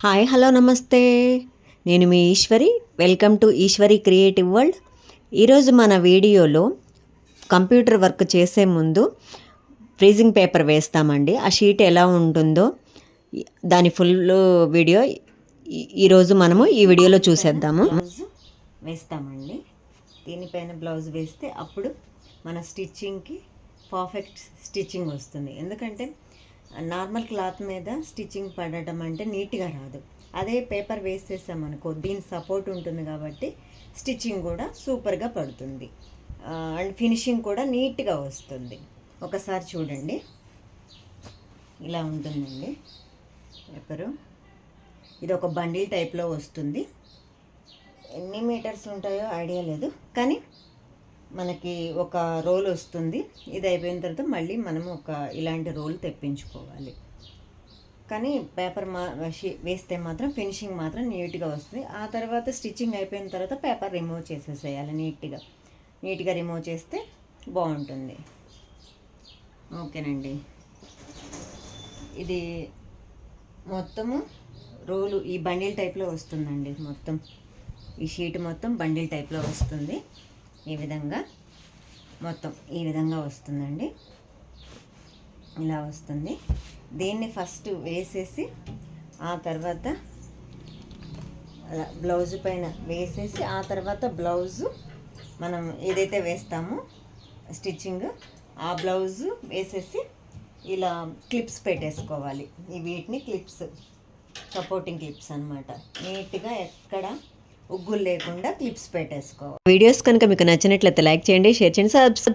Hi hello నమస్తే. నేను మీ Eshwari. Welcome to Eshwari creative world. ఈరోజు మన వీడియోలో కంప్యూటర్ వర్క్ చేసే ముందు ఫ్రీజింగ్ పేపర్ వేస్తామండి. ఆ షీట్ ఎలా ఉంటుందో దాని ఫుల్ వీడియో ఈరోజు మనము ఈ వీడియోలో చూసేద్దాము. బ్లౌజ్ వేస్తామండి. దీనిపైన బ్లౌజ్ వేస్తే అప్పుడు మన స్టిచ్చింగ్కి పర్ఫెక్ట్ స్టిచ్చింగ్ వస్తుంది. ఎందుకంటే నార్మల్ క్లాత్ మీద స్టిచ్చింగ్ పడటం అంటే నీట్గా రాదు. అదే పేపర్ వేసేసామనుకో దీని సపోర్ట్ ఉంటుంది కాబట్టి స్టిచ్చింగ్ కూడా సూపర్గా పడుతుంది అండ్ ఫినిషింగ్ కూడా నీట్గా వస్తుంది. ఒకసారి చూడండి, ఇలా ఉంటుందండి పేపరు. ఇది ఒక బండిల్ టైప్లో వస్తుంది. ఎన్ని మీటర్స్ ఉంటాయో ఐడియా లేదు, కానీ మనకి ఒక రోల్ వస్తుంది. ఇది అయిపోయిన తర్వాత మళ్ళీ మనం ఒక ఇలాంటి రోల్ తెప్పించుకోవాలి. కానీ పేపర్ వేస్తే మాత్రం ఫినిషింగ్ మాత్రం నీట్గా వస్తుంది. ఆ తర్వాత స్టిచ్చింగ్ అయిపోయిన తర్వాత పేపర్ రిమూవ్ చేసేసేయాలి. నీట్గా రిమూవ్ చేస్తే బాగుంటుంది. ఓకేనండి. ఇది మొత్తము రోలు ఈ బండిల్ టైప్లో వస్తుందండి. మొత్తం ఈ షీట్ మొత్తం బండిల్ టైప్లో వస్తుంది. ఈ విధంగా మొత్తం ఈ విధంగా వస్తుందండి. ఇలా వస్తుంది. దీన్ని ఫస్ట్ వేసేసి ఆ తర్వాత బ్లౌజ్ పైన వేసేసి ఆ తర్వాత బ్లౌజు మనం ఏదైతే వేస్తామో స్టిచ్చింగ్ ఆ బ్లౌజు వేసేసి ఇలా క్లిప్స్ పెట్టేసుకోవాలి. వీటిని క్లిప్స్, సపోర్టింగ్ క్లిప్స్ అన్నమాట. నీట్గా ఎక్కడ ఉగ్గులు లేకుండా క్లిప్స్ పెట్టేసుకోవాలి. వీడియోస్ కనుక మీకు నచ్చినట్లయితే లైక్ చేయండి, షేర్ చేయండి, సబ్స్క్రైబ్